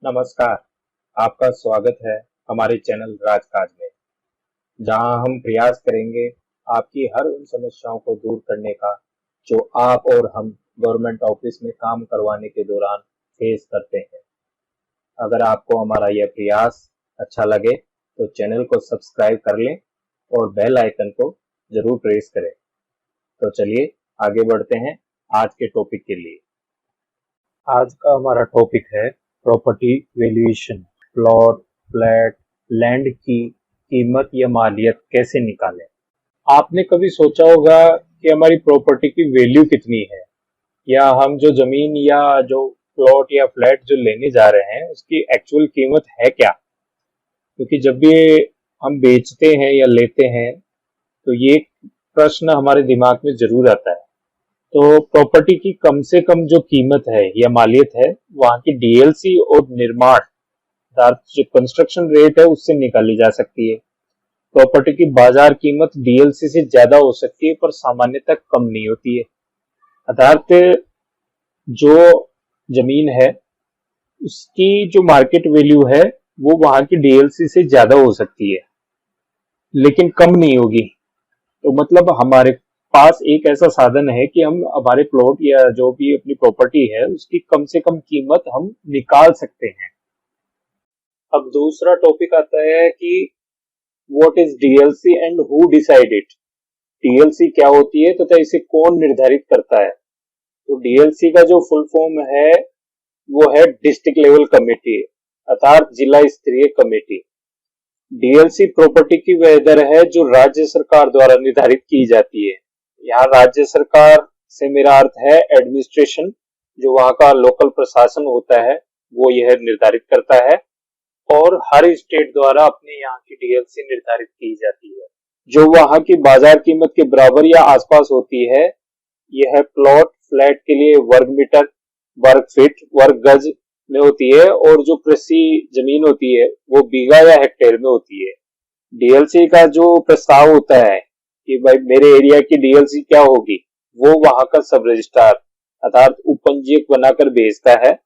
नमस्कार। आपका स्वागत है हमारे चैनल राजकाज में, जहां हम प्रयास करेंगे आपकी हर उन समस्याओं को दूर करने का जो आप और हम गवर्नमेंट ऑफिस में काम करवाने के दौरान फेस करते हैं। अगर आपको हमारा यह प्रयास अच्छा लगे तो चैनल को सब्सक्राइब कर लें और बेल आइकन को जरूर प्रेस करें। तो चलिए आगे बढ़ते हैं आज के टॉपिक के लिए। आज का हमारा टॉपिक है property valuation. Plot, flat, land की कीमत या मालियत कैसे निकालें। आपने कभी सोचा होगा कि हमारी प्रॉपर्टी की वैल्यू कितनी है, या हम जो जमीन या जो प्लॉट या फ्लैट जो लेने जा रहे हैं उसकी एक्चुअल कीमत है क्या। क्योंकि जब भी हम बेचते हैं या लेते हैं तो ये प्रश्न हमारे दिमाग में जरूर आता है। तो प्रॉपर्टी की कम से कम जो कीमत है या मालियत है, वहां की डीएलसी और निर्माण जो कंस्ट्रक्शन रेट है उससे निकाली जा सकती है। प्रॉपर्टी की बाजार कीमत डीएलसी से ज्यादा हो सकती है पर सामान्यतः कम नहीं होती है। अर्थात जो जमीन है उसकी जो मार्केट वैल्यू है वो वहां की डीएलसी से ज्यादा हो सकती है लेकिन कम नहीं होगी। तो मतलब हमारे पास एक ऐसा साधन है कि हम हमारे प्लॉट या जो भी अपनी प्रॉपर्टी है उसकी कम से कम कीमत हम निकाल सकते हैं। अब दूसरा टॉपिक आता है कि what is DLC and who decide it. DLC क्या होती है तथा इसे कौन निर्धारित करता है। तो डीएलसी का जो फुल फॉर्म है वो है डिस्ट्रिक्ट लेवल कमेटी, अर्थात जिला स्तरीय कमेटी। डीएलसी प्रॉपर्टी की वह दर है जो राज्य सरकार द्वारा निर्धारित की जाती है। यहाँ राज्य सरकार से मेरा अर्थ है एडमिनिस्ट्रेशन, जो वहाँ का लोकल प्रशासन होता है वो यह निर्धारित करता है, और हर स्टेट द्वारा अपने यहाँ की डीएलसी निर्धारित की जाती है जो वहाँ की बाजार कीमत के बराबर या आसपास होती है। यह प्लॉट फ्लैट के लिए वर्ग मीटर, वर्ग फीट, वर्ग गज में होती है, और जो कृषि जमीन होती है वो बीघा या हेक्टेयर में होती है। डीएलसी का जो प्रस्ताव होता है कि भाई मेरे एरिया की डीएलसी क्या होगी, वो वहां का सब रजिस्ट्रार अर्थात उपपंजीयक बनाकर भेजता है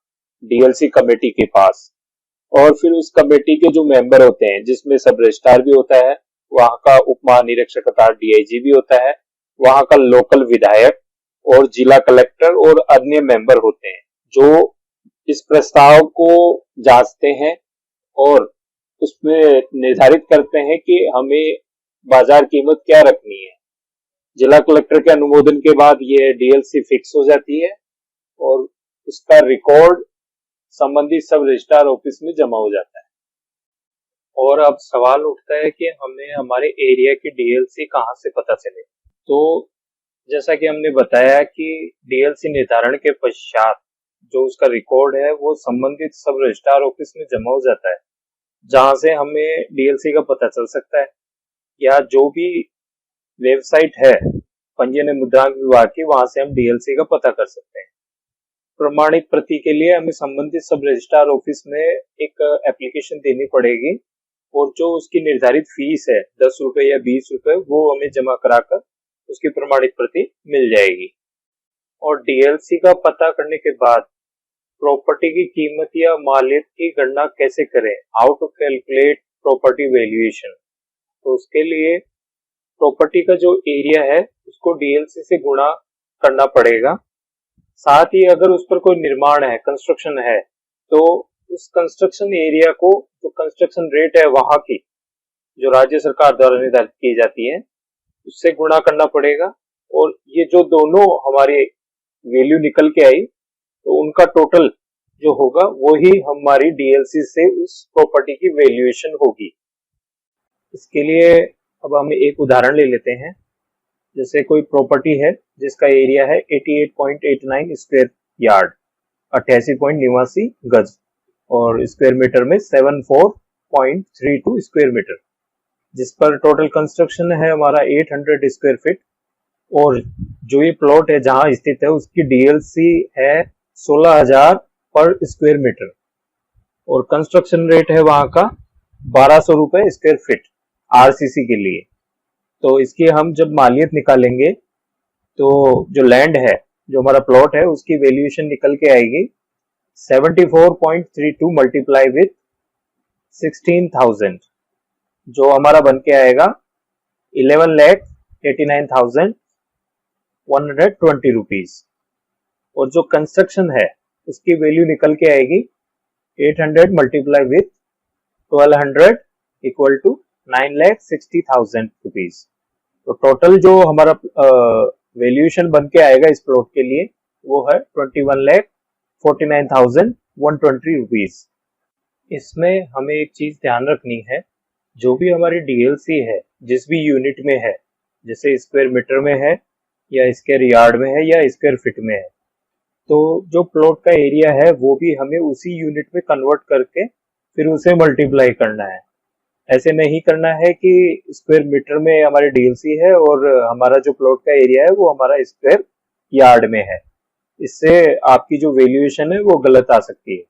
डीएलसी कमेटी के पास। और फिर उस कमेटी के जो मेंबर होते हैं, जिसमें सब रजिस्ट्रार भी होता है, वहां का उप महानिरीक्षक अर्थात डीआईजी भी होता है, वहां का लोकल विधायक और जिला कलेक्टर और अन्य मेंबर होते हैं जो इस प्रस्ताव को जांचते हैं और उसमें निर्धारित करते हैं कि हमें बाजार कीमत क्या रखनी है। जिला कलेक्टर के अनुमोदन के बाद ये डीएलसी फिक्स हो जाती है और उसका रिकॉर्ड संबंधित सब रजिस्ट्रार ऑफिस में जमा हो जाता है। और अब सवाल उठता है कि हमें हमारे एरिया की डीएलसी कहां से पता चले। तो जैसा कि हमने बताया कि डीएलसी निर्धारण के पश्चात जो उसका रिकॉर्ड है वो संबंधित सब रजिस्ट्रार ऑफिस में जमा हो जाता है, जहां से हमें डीएलसी का पता चल सकता है, या जो भी वेबसाइट है पंजीयन एवं मुद्रांक विभाग की, वहां से हम डीएलसी का पता कर सकते हैं। प्रमाणित प्रति के लिए हमें संबंधित सब रजिस्ट्रार ऑफिस में एक एप्लीकेशन देनी पड़ेगी, और जो उसकी निर्धारित फीस है 10 रुपए या 20 रुपए, वो हमें जमा कराकर उसकी प्रमाणित प्रति मिल जाएगी। और डीएलसी का पता करने के बाद प्रॉपर्टी की कीमत या मालियत की गणना कैसे करें, how to calculate property valuation. तो उसके लिए प्रॉपर्टी का जो एरिया है उसको डीएलसी से गुणा करना पड़ेगा। साथ ही अगर उस पर कोई निर्माण है, कंस्ट्रक्शन है, तो उस कंस्ट्रक्शन एरिया को, जो कंस्ट्रक्शन रेट है वहां की, जो राज्य सरकार द्वारा निर्धारित की जाती है, उससे गुणा करना पड़ेगा। और ये जो दोनों हमारी वैल्यू निकल के आई तो उनका टोटल जो होगा वही हमारी डीएलसी से उस प्रॉपर्टी की वैल्यूएशन होगी। इसके लिए अब हम एक उदाहरण ले लेते हैं। जैसे कोई प्रॉपर्टी है जिसका एरिया है 88.89 स्क्वायर यार्ड, 88.89 गज, और स्क्वायर मीटर में 74.32 स्क्वायर मीटर, जिस पर टोटल कंस्ट्रक्शन है हमारा 800 स्क्वायर फीट, और जो ये प्लॉट है जहां स्थित है उसकी डीएलसी है 16,000 पर स्क्वायर मीटर, और कंस्ट्रक्शन रेट है वहां का 1200 रुपए स्क्वायर फीट आरसीसी के लिए। तो इसकी हम जब मालियत निकालेंगे तो जो लैंड है, जो हमारा प्लॉट है, उसकी वैल्यूएशन निकल के आएगी 74.32 मल्टीप्लाई विथ 16,000 जो हमारा बन के आएगा 11,89,120 रुपीज। और जो कंस्ट्रक्शन है उसकी वैल्यू निकल के आएगी 800 multiply with 1200 equal to 9,60,000 rupees. तो टोटल जो हमारा वैल्यूएशन बन के आएगा इस प्लॉट के लिए वो है 21,49,120 रुपीज। इसमें हमें एक चीज ध्यान रखनी है, जो भी हमारी डीएलसी है जिस भी यूनिट में है, जैसे स्क्वायर मीटर में है या स्क्वायर यार्ड में है या स्क्वायर फीट में है, तो जो प्लॉट का एरिया है वो भी हमें उसी यूनिट में कन्वर्ट करके फिर उसे मल्टीप्लाई करना है। ऐसे नहीं करना है कि स्क्वायर मीटर में हमारी डीएलसी है और हमारा जो प्लॉट का एरिया है वो हमारा स्क्वायर यार्ड में है। इससे आपकी जो वैल्यूएशन है वो गलत आ सकती है।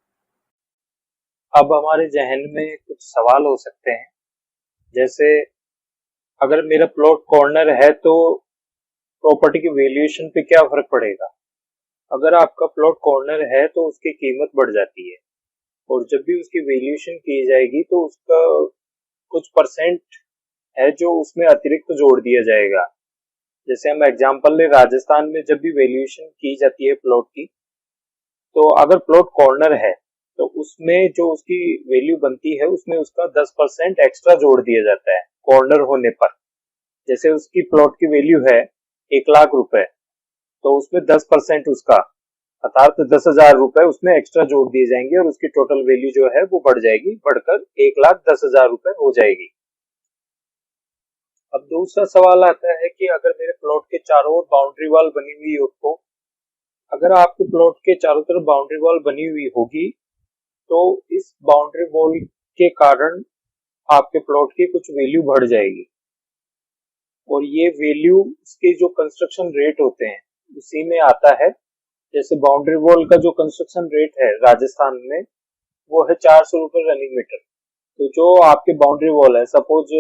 अब हमारे जहन में कुछ सवाल हो सकते हैं, जैसे अगर मेरा प्लॉट कॉर्नर है तो प्रॉपर्टी की वैल्यूएशन पे क्या फर्क पड़ेगा। अगर आपका प्लॉट कॉर्नर है तो उसकी कीमत बढ़ जाती है और जब भी उसकी वैल्यूएशन की जाएगी तो उसका कुछ परसेंट है जो उसमें अतिरिक्त जोड़ दिया जाएगा। जैसे हम एग्जांपल ले, राजस्थान में जब भी वैल्यूएशन की जाती है प्लॉट की, तो अगर प्लॉट कॉर्नर है तो उसमें जो उसकी वैल्यू बनती है उसमें उसका 10% एक्स्ट्रा जोड़ दिया जाता है कॉर्नर होने पर। जैसे उसकी प्लॉट की वैल्यू है 1,00,000 रुपए, तो उसमें 10% उसका अर्थात 10,000 रुपए उसमें एक्स्ट्रा जोड़ दिए जाएंगे और उसकी टोटल वैल्यू जो है वो बढ़ जाएगी, बढ़कर 1,10,000 रुपए हो जाएगी। अब दूसरा सवाल आता है कि अगर मेरे प्लॉट के चारों ओर बाउंड्री वॉल बनी हुई हो, तो अगर आपके प्लॉट के चारों तरफ बाउंड्री वॉल बनी हुई होगी तो इस बाउंड्री वॉल के कारण आपके प्लॉट की कुछ वैल्यू बढ़ जाएगी और ये वैल्यू उसके जो कंस्ट्रक्शन रेट होते हैं उसी में आता है। जैसे बाउंड्री वॉल का जो कंस्ट्रक्शन रेट है राजस्थान में वो है 400 रुपए रनिंग मीटर। तो जो आपके बाउंड्री वॉल है, suppose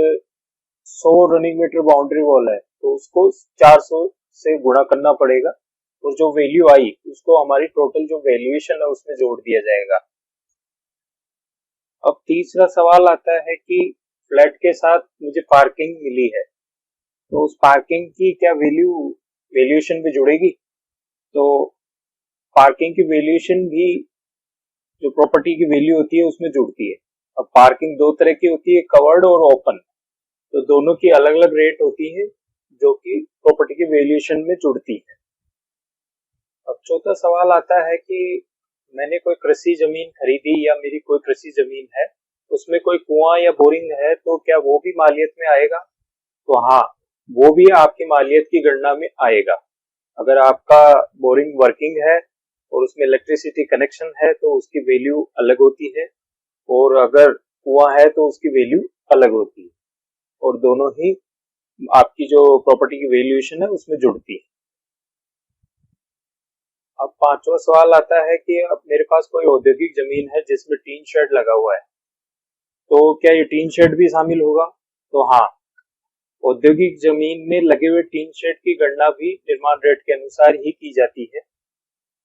100 running metre boundary wall है, तो उसको 400 से गुणा करना पड़ेगा और जो वैल्यू आई उसको हमारी टोटल जो वैल्यूएशन है उसमें जोड़ दिया जाएगा। अब तीसरा सवाल आता है कि फ्लैट के साथ मुझे पार्किंग मिली है, तो उस पार्किंग की क्या वैल्यूएशन भी जुड़ेगी। तो पार्किंग की वैल्यूएशन भी जो प्रॉपर्टी की वैल्यू होती है उसमें जुड़ती है। अब पार्किंग दो तरह की होती है, कवर्ड और ओपन, तो दोनों की अलग अलग रेट होती है जो कि प्रॉपर्टी की वैल्यूएशन में जुड़ती है। अब चौथा सवाल आता है कि मैंने कोई कृषि जमीन खरीदी या मेरी कोई कृषि जमीन है, उसमें कोई कुआं या बोरिंग है, तो क्या वो भी मालियत में आएगा। तो हाँ, वो भी आपकी मालियत की गणना में आएगा। अगर आपका बोरिंग वर्किंग है और उसमें इलेक्ट्रिसिटी कनेक्शन है तो उसकी वैल्यू अलग होती है, और अगर कुआं है तो उसकी वैल्यू अलग होती है, और दोनों ही आपकी जो प्रॉपर्टी की वैल्यूएशन है उसमें जुड़ती है। अब पांचवा सवाल आता है कि अब मेरे पास कोई औद्योगिक जमीन है जिसमें टीन शेड लगा हुआ है, तो क्या ये टीन शेड भी शामिल होगा। तो हाँ, औद्योगिक जमीन में लगे हुए टीन शेड की गणना भी निर्माण रेट के अनुसार ही की जाती है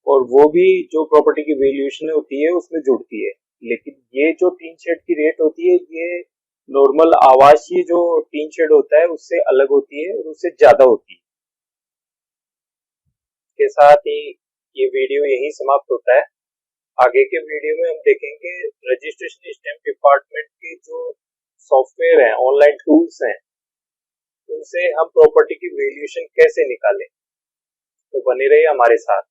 और वो भी जो प्रॉपर्टी की वैल्यूएशन होती है उसमें जुड़ती है। लेकिन ये जो टीन शेड की रेट होती है ये नॉर्मल आवासीय जो टीन शेड होता है उससे अलग होती है और उससे ज्यादा होती है। के साथ ही ये वीडियो यही समाप्त होता है। आगे के वीडियो में हम देखेंगे रजिस्ट्रेशन स्टैम्प डिपार्टमेंट के जो सॉफ्टवेयर हैं, ऑनलाइन टूल्स हैं, उनसे हम प्रॉपर्टी की वैल्यूएशन कैसे निकालें। तो बने रहिए हमारे साथ।